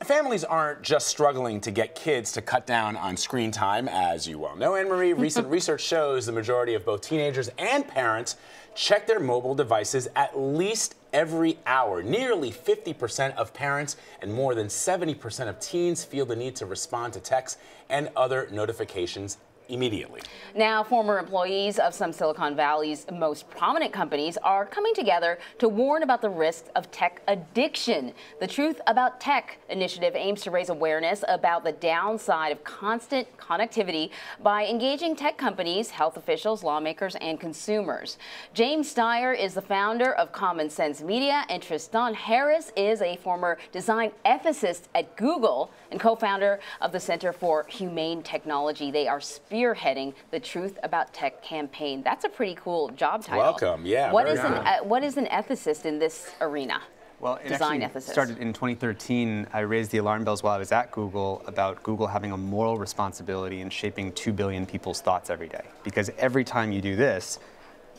families aren't just struggling to get kids to cut down on screen time, as you well know, Anne-Marie. Recent research shows the majority of both teenagers and parents check their mobile devices at least every hour. Nearly 50% of parents and more than 70% of teens feel the need to respond to texts and other notifications immediately. Now, former employees of some Silicon Valley's most prominent companies are coming together to warn about the risks of tech addiction. The Truth About Tech initiative aims to raise awareness about the downside of constant connectivity by engaging tech companies, health officials, lawmakers, and consumers. James Steyer is the founder of Common Sense Media, and Tristan Harris is a former design ethicist at Google and co-founder of the Center for Humane Technology. They are spearheading the Truth About Tech campaign. That's a pretty cool job title. Welcome, yeah. What is an ethicist in this arena? Well, it Design actually ethicist. started in 2013. I raised the alarm bells while I was at Google about Google having a moral responsibility in shaping 2 billion people's thoughts every day. Because every time you do this,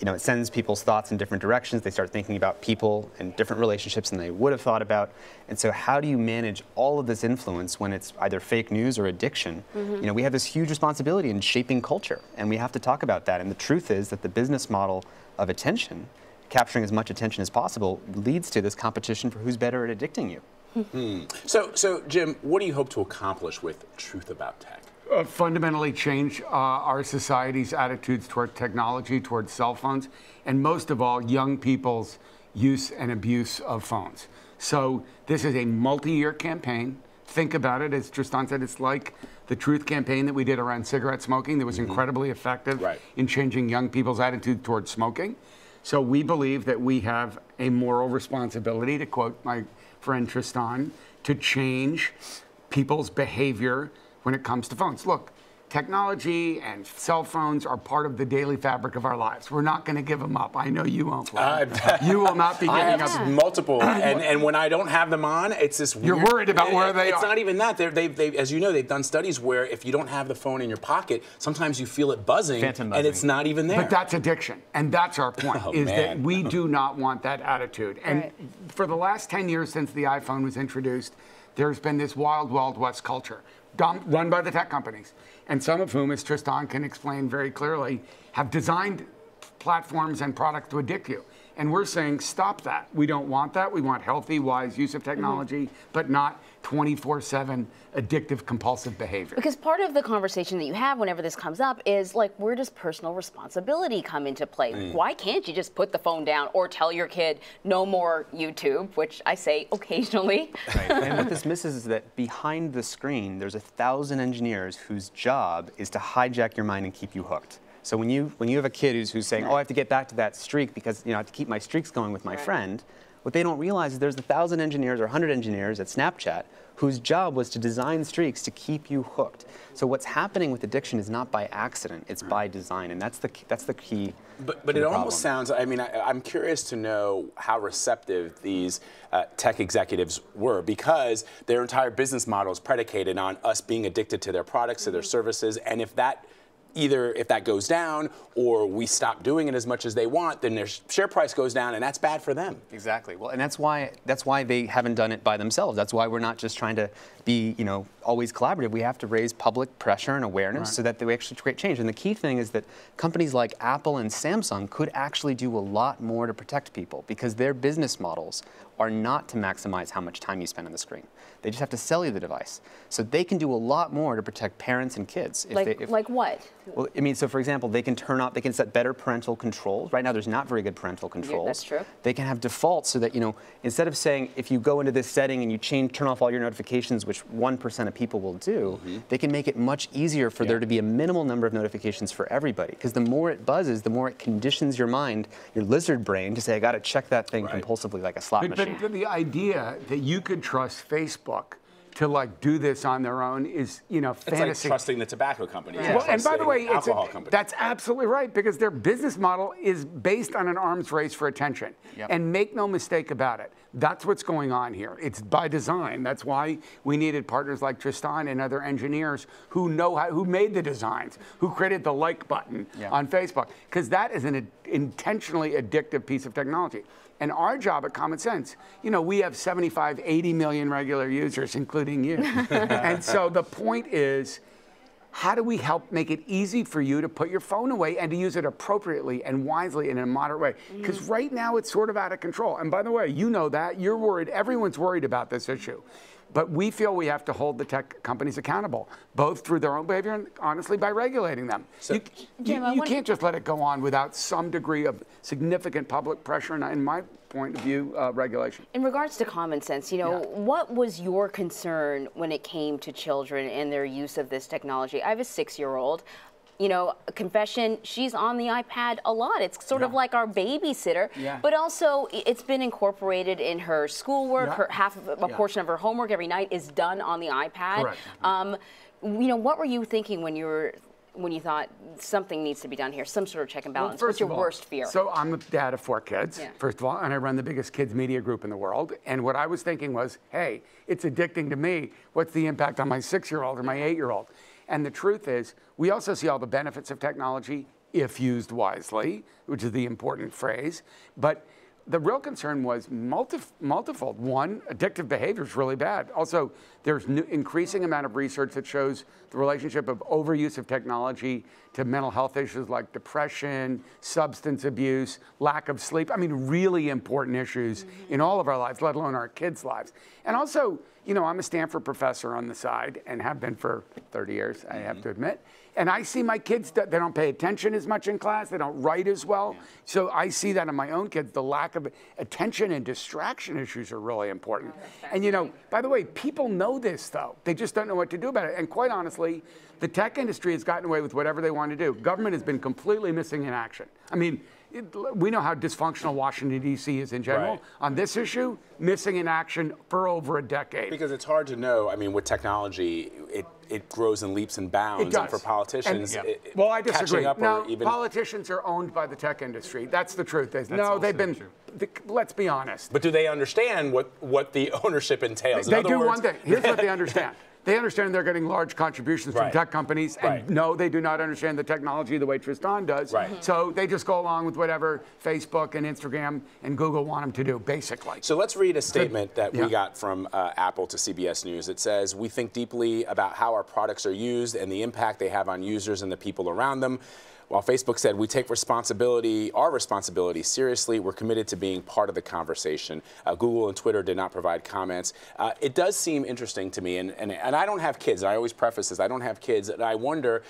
it sends people's thoughts in different directions. They start thinking about people and different relationships than they would have thought about. And so how do you manage all of this influence when it's either fake news or addiction? We have this huge responsibility in shaping culture, and we have to talk about that. And the truth is that the business model of attention, capturing as much attention as possible, leads to this competition for who's better at addicting you. So, Jim, what do you hope to accomplish with Truth About Tech? Fundamentally change our society's attitudes toward technology, toward cell phones, and most of all, young people's use and abuse of phones. So this is a multi-year campaign. Think about it, as Tristan said, it's like the Truth campaign that we did around cigarette smoking that was incredibly effective in changing young people's attitude toward smoking. So we believe that we have a moral responsibility, to quote my friend Tristan, to change people's behavior when it comes to phones. Look, technology and cell phones are part of the daily fabric of our lives. We're not going to give them up. I know you won't. You will not be giving I up. have multiple, and when I don't have them on, it's this weird... You're worried about where they are. It's not even that. They, as you know, they've done studies where if you don't have the phone in your pocket, sometimes you feel it buzzing, and it's not even there. But that's addiction, and that's our point, that we do not want that attitude. And for the last 10 years since the iPhone was introduced, there's been this wild, wild west culture run by the tech companies, and some of whom, as Tristan can explain very clearly, have designed platforms and products to addict you. And we're saying, stop that. We don't want that. We want healthy, wise use of technology, but not 24/7 addictive, compulsive behavior. Because part of the conversation that you have whenever this comes up is like, where does personal responsibility come into play? Why can't you just put the phone down or tell your kid no more YouTube, which I say occasionally? And what this misses is that behind the screen, there's 1,000 engineers whose job is to hijack your mind and keep you hooked. So when you have a kid who's saying, oh, I have to get back to that streak because I have to keep my streaks going with my friend, what they don't realize is there's 1,000 engineers or 100 engineers at Snapchat whose job was to design streaks to keep you hooked. So what's happening with addiction is not by accident, it's by design, and that's the key. But it almost sounds, I mean, I'm curious to know how receptive these tech executives were, because their entire business model is predicated on us being addicted to their products, to their services, and if that goes down or we stop doing it as much as they want, then their share price goes down, and that's bad for them. Exactly. Well, and that's why they haven't done it by themselves. That's why we're not just trying to be, always collaborative. We have to raise public pressure and awareness so that we actually create change. And the key thing is that companies like Apple and Samsung could actually do a lot more to protect people, because their business models are not to maximize how much time you spend on the screen. They just have to sell you the device. So they can do a lot more to protect parents and kids. Like what? Well, I mean, so for example, they can set better parental controls. Right now, there's not very good parental controls. That's true. They can have defaults so that, instead of saying, if you go into this setting and you turn off all your notifications, which 1% of people will do, they can make it much easier for there to be a minimal number of notifications for everybody. Because the more it buzzes, the more it conditions your mind, your lizard brain, to say, I got to check that thing compulsively like a slot machine. But the idea that you could trust Facebook to do this on their own is, fantasy. It's like trusting the tobacco companies. Well, and by the way, companies. That's absolutely right, because their business model is based on an arms race for attention. And make no mistake about it, that's what's going on here. It's by design. That's why we needed partners like Tristan and other engineers who who made the designs, who created the like button on Facebook, because that is an intentionally addictive piece of technology. And our job at Common Sense, you know, we have 75, 80 million regular users, including you. And so the point is, how do we help make it easy for you to put your phone away and to use it appropriately and wisely and in a moderate way? Because right now it's sort of out of control. And by the way, you know that. You're worried. Everyone's worried about this issue. But we feel we have to hold the tech companies accountable, both through their own behavior and, honestly, by regulating them. So, you can't just let it go on without some degree of significant public pressure, and in my point of view, regulation. In regards to Common Sense, you know, what was your concern when it came to children and their use of this technology? I have a 6-year-old. You know, confession, she's on the iPad a lot. It's sort of like our babysitter, but also it's been incorporated in her schoolwork. Her a portion of her homework every night is done on the iPad. Correct. You know, what were you thinking when you thought something needs to be done here, some sort of check and balance? What's your worst fear? So I'm the dad of 4 kids, first of all, and I run the biggest kids media group in the world. And what I was thinking was, hey, it's addicting to me. What's the impact on my 6-year-old or my 8-year-old? And the truth is, we also see all the benefits of technology if used wisely, which is the important phrase. But the real concern was multifold. One, addictive behavior is really bad. Also, there's increasing amount of research that shows the relationship of overuse of technology to mental health issues like depression, substance abuse, lack of sleep. I mean, really important issues in all of our lives, let alone our kids' lives. And also, you know, I'm a Stanford professor on the side and have been for 30 years, I have to admit. And I see my kids, they don't pay attention as much in class, they don't write as well. So I see that in my own kids, the lack of attention and distraction issues are really important. And you know, by the way, people know this though. They just don't know what to do about it. And quite honestly, the tech industry has gotten away with whatever they want to do. Government has been completely missing in action. I mean, we know how dysfunctional Washington, D.C. is in general. Right. On this issue, missing in action for over a decade. Because it's hard to know. I mean, with technology, it grows in leaps and bounds. It does. And for politicians, well, I disagree. No, politicians are owned by the tech industry. That's the truth. They've been. Let's be honest. But do they understand what the ownership entails? They do one thing. Here's what they understand. They understand they're getting large contributions from tech companies, and no, they do not understand the technology the way Tristan does. So they just go along with whatever Facebook and Instagram and Google want them to do, basically. So let's read a statement that we got from Apple to CBS News. It says, "We think deeply about how our products are used and the impact they have on users and the people around them. While Facebook said, we take our responsibility seriously, we're committed to being part of the conversation." Google and Twitter did not provide comments. It does seem interesting to me, and I don't have kids. I always preface this, I don't have kids, and I wonder,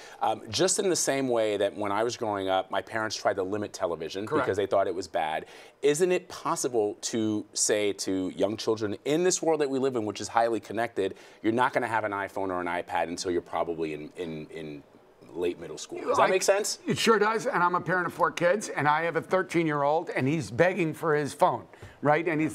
just in the same way that when I was growing up, my parents tried to limit television because they thought it was bad, isn't it possible to say to young children in this world that we live in, which is highly connected, you're not going to have an iPhone or an iPad until you're probably in late middle school? Does that make sense? It sure does, and I'm a parent of 4 kids, and I have a 13-year-old, and he's begging for his phone, right? And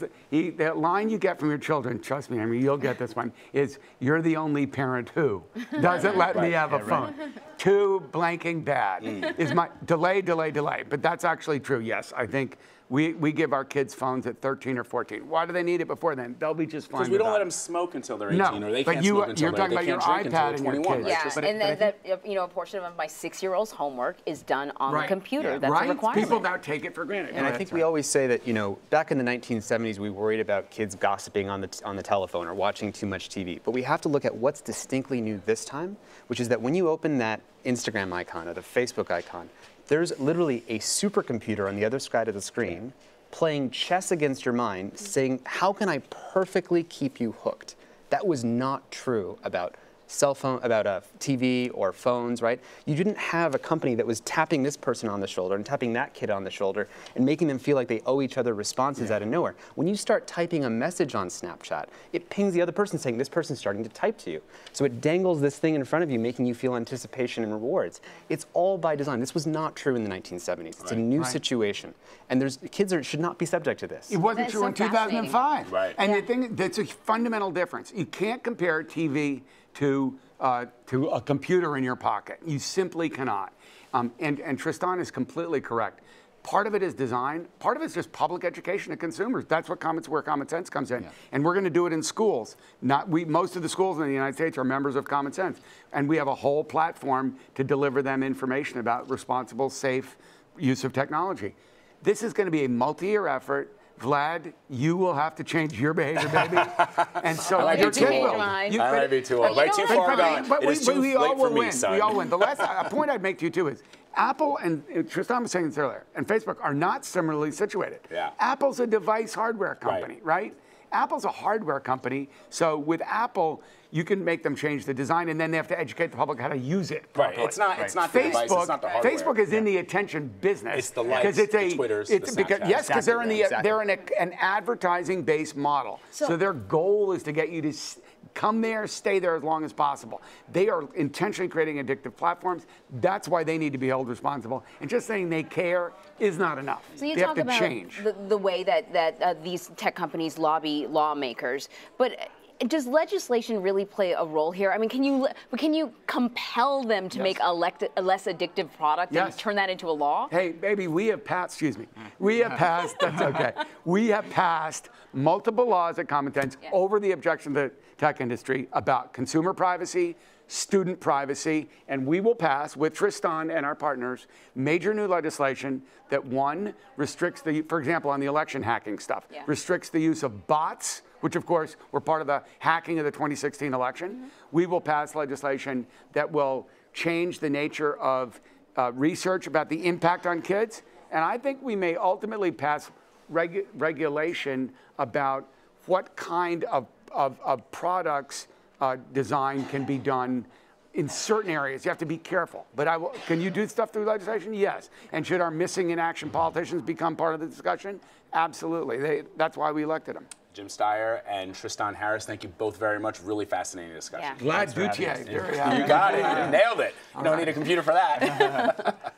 that line you get from your children, trust me, I mean, you'll get this one, is, "You're the only parent who doesn't let me have a phone." Too blanking bad is my delay. But that's actually true, yes. I think we give our kids phones at 13 or 14. Why do they need it before then? They'll be just fine. Because we don't let them smoke until they're 18, or they can't smoke until you're talking about your iPad and your kids. Yeah, and then you know, a portion of my 6-year-old's homework is done on the computer. That's a requirement. People now take it for granted. And I think we always say that, you know, back in the 1970s, we worried about kids gossiping on the telephone or watching too much TV. But we have to look at what's distinctly new this time, which is that when you open that Instagram icon or the Facebook icon, there's literally a supercomputer on the other side of the screen playing chess against your mind, saying, how can I perfectly keep you hooked? That was not true about cell phone, about TV or phones, right? You didn't have a company that was tapping this person on the shoulder and tapping that kid on the shoulder and making them feel like they owe each other responses out of nowhere. When you start typing a message on Snapchat, it pings the other person saying, this person's starting to type to you. So it dangles this thing in front of you, making you feel anticipation and rewards. It's all by design. This was not true in the 1970s. It's a new situation. And kids should not be subject to this. It wasn't true in 2005. And the thing, that's a fundamental difference. You can't compare TV to a computer in your pocket. You simply cannot. And Tristan is completely correct. Part of it is design. Part of it is just public education to consumers. That's where Common Sense comes in. And we're going to do it in schools. Most of the schools in the United States are members of Common Sense. And we have a whole platform to deliver them information about responsible, safe use of technology. This is going to be a multi-year effort. Vlad, you will have to change your behavior, baby. And so like your it too kid old. will. I might be too old. Way too far gone. But It is too we all late will for me, win. son. We all win. The last point I'd make to you too is Apple and Tristan was saying this earlier, and Facebook are not similarly situated. Yeah. Apple's a device hardware company, right? Apple's a hardware company, so with Apple, you can make them change the design, and then they have to educate the public how to use it properly. Right. It's not the device. It's not the hardware. Facebook is in the attention business. It's the likes, the Twitters, the Snapchats. Yes, because they're in Exactly. an advertising-based model. So their goal is to get you to come there, stay there as long as possible. They are intentionally creating addictive platforms. That's why they need to be held responsible. And just saying they care is not enough. So you they talk have to about change. the way that these tech companies lobby lawmakers, but does legislation really play a role here? I mean, can you compel them to make a less addictive product and turn that into a law? Hey, baby, we have passed, that's okay. We have passed multiple laws at Common Sense over the objection to the tech industry about consumer privacy, student privacy, and we will pass, with Tristan and our partners, major new legislation that, one, restricts for example, on the election hacking stuff, restricts the use of bots, which of course were part of the hacking of the 2016 election. We will pass legislation that will change the nature of research about the impact on kids. And I think we may ultimately pass regulation about what kind of products design can be done in certain areas. You have to be careful. But can you do stuff through legislation? Yes. And should our missing in action politicians become part of the discussion? Absolutely. That's why we elected them. Jim Steyer and Tristan Harris, thank you both very much. Really fascinating discussion. Yeah. Vlad Gutier. You got it. You nailed it. You don't need a computer for that.